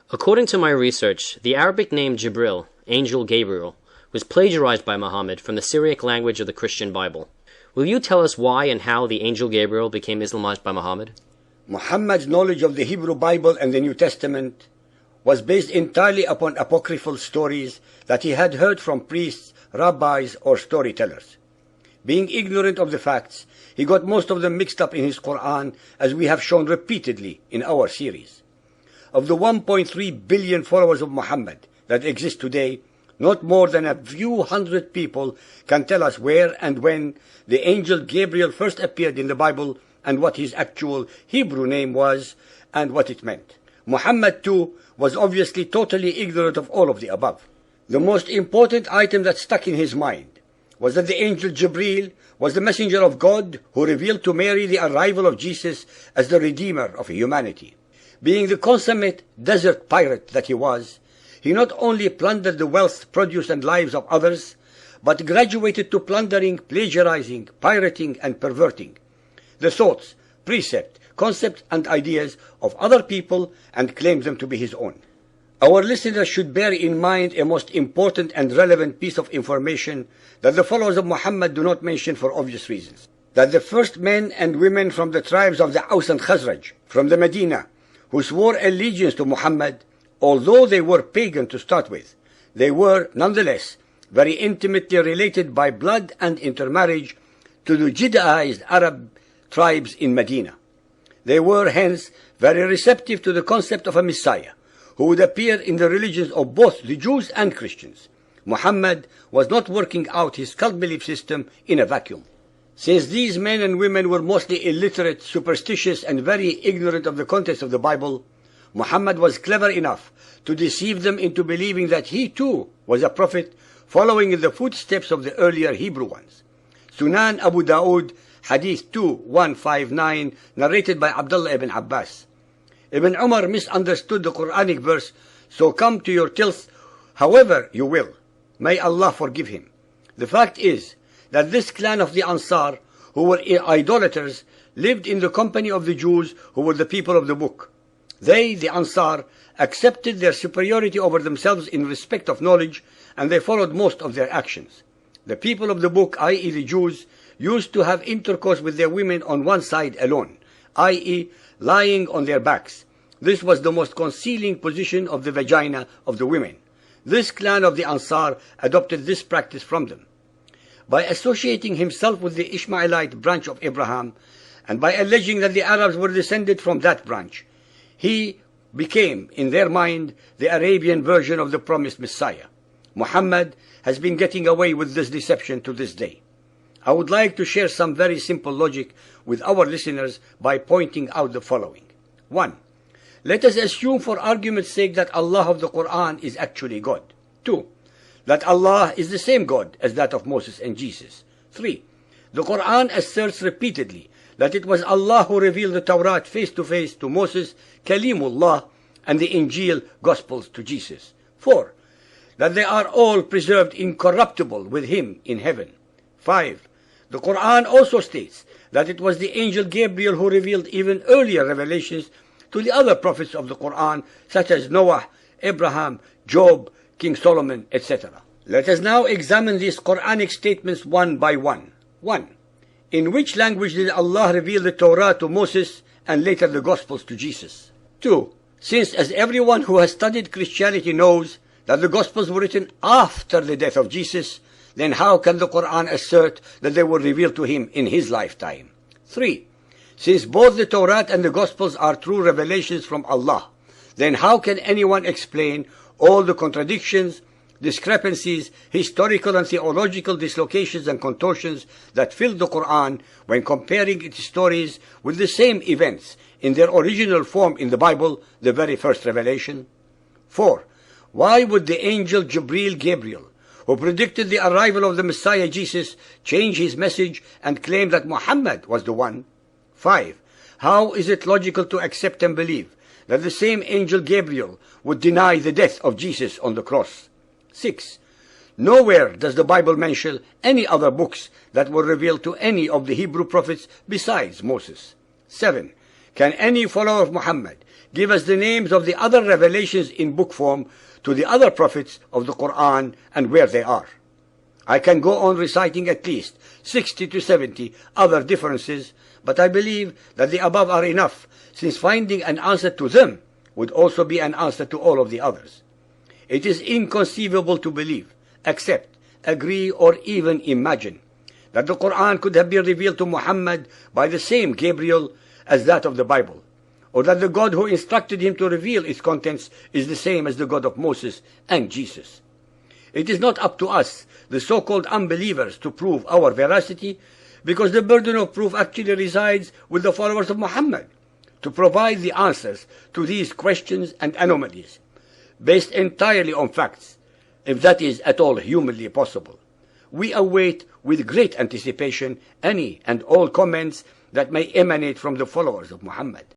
According to my research, the Arabic name Jibril, Angel Gabriel, was plagiarized by Muhammad from the Syriac language of the Christian Bible. Will you tell us why and how the Angel Gabriel became Islamized by Muhammad? Muhammad's knowledge of the Hebrew Bible and the New Testament was based entirely upon apocryphal stories that he had heard from priests, rabbis, or storytellers. Being ignorant of the facts, he got most of them mixed up in his Quran, as we have shown repeatedly in our series. Of the 1.3 billion followers of Muhammad that exist today, not more than a few hundred people can tell us where and when the angel Gabriel first appeared in the Bible and what his actual Hebrew name was and what it meant. Muhammad too was obviously totally ignorant of all of the above. The most important item that stuck in his mind was that the angel Jibril was the messenger of God who revealed to Mary the arrival of Jesus as the Redeemer of humanity. Being the consummate desert pirate that he was, he not only plundered the wealth, produce, and lives of others, but graduated to plundering, plagiarizing, pirating, and perverting the thoughts, precepts, concepts, and ideas of other people and claimed them to be his own. Our listeners should bear in mind a most important and relevant piece of information that the followers of Muhammad do not mention for obvious reasons. That the first men and women from the tribes of the Aus and Khazraj, from the Medina, who swore allegiance to Muhammad, although they were pagan to start with, they were nonetheless very intimately related by blood and intermarriage to the Judaized Arab tribes in Medina. They were hence very receptive to the concept of a Messiah, who would appear in the religions of both the Jews and Christians. Muhammad was not working out his cult belief system in a vacuum. Since these men and women were mostly illiterate, superstitious, and very ignorant of the contents of the Bible, Muhammad was clever enough to deceive them into believing that he too was a prophet following in the footsteps of the earlier Hebrew ones. Sunan Abu Dawood, Hadith 2159, narrated by Abdullah ibn Abbas. Ibn Umar misunderstood the Quranic verse, "So come to your tilth however you will. May Allah forgive him." The fact is that this clan of the Ansar, who were idolaters, lived in the company of the Jews, who were the people of the book. They, the Ansar, accepted their superiority over themselves in respect of knowledge, and they followed most of their actions. The people of the book, i.e. the Jews, used to have intercourse with their women on one side alone, i.e. lying on their backs. This was the most concealing position of the vagina of the women. This clan of the Ansar adopted this practice from them. By associating himself with the Ishmaelite branch of Abraham, and by alleging that the Arabs were descended from that branch, he became, in their mind, the Arabian version of the promised Messiah. Muhammad has been getting away with this deception to this day. I would like to share some very simple logic with our listeners by pointing out the following. 1. Let us assume for argument's sake that Allah of the Quran is actually God. 2. That Allah is the same God as that of Moses and Jesus. 3. The Quran asserts repeatedly that it was Allah who revealed the Torah face to face to Moses, Kalimullah, and the Injil Gospels to Jesus. 4. That they are all preserved incorruptible with him in heaven. 5. The Quran also states that it was the angel Gabriel who revealed even earlier revelations to the other prophets of the Quran, such as Noah, Abraham, Job, King Solomon, etc. Let us now examine these Quranic statements one by one. 1. In which language did Allah reveal the Torah to Moses and later the Gospels to Jesus? 2. Since, as everyone who has studied Christianity knows, that the Gospels were written after the death of Jesus, then how can the Quran assert that they were revealed to him in his lifetime? 3. Since both the Torah and the Gospels are true revelations from Allah, then how can anyone explain all the contradictions, discrepancies, historical and theological dislocations and contortions that fill the Quran when comparing its stories with the same events in their original form in the Bible, the very first revelation? 4. Why would the angel Jibril Gabriel, who predicted the arrival of the Messiah Jesus, change his message and claim that Muhammad was the one? 5. How is it logical to accept and believe that the same angel Gabriel would deny the death of Jesus on the cross? 6. Nowhere does the Bible mention any other books that were revealed to any of the Hebrew prophets besides Moses. 7. Can any follower of Muhammad give us the names of the other revelations in book form to the other prophets of the Quran and where they are? I can go on reciting at least 60 to 70 other differences, but I believe that the above are enough, since finding an answer to them would also be an answer to all of the others. It is inconceivable to believe, accept, agree, or even imagine that the Quran could have been revealed to Muhammad by the same Gabriel as that of the Bible, or that the God who instructed him to reveal its contents is the same as the God of Moses and Jesus. It is not up to us, the so-called unbelievers, to prove our veracity, because the burden of proof actually resides with the followers of Muhammad, to provide the answers to these questions and anomalies, based entirely on facts, if that is at all humanly possible. We await with great anticipation any and all comments that may emanate from the followers of Muhammad.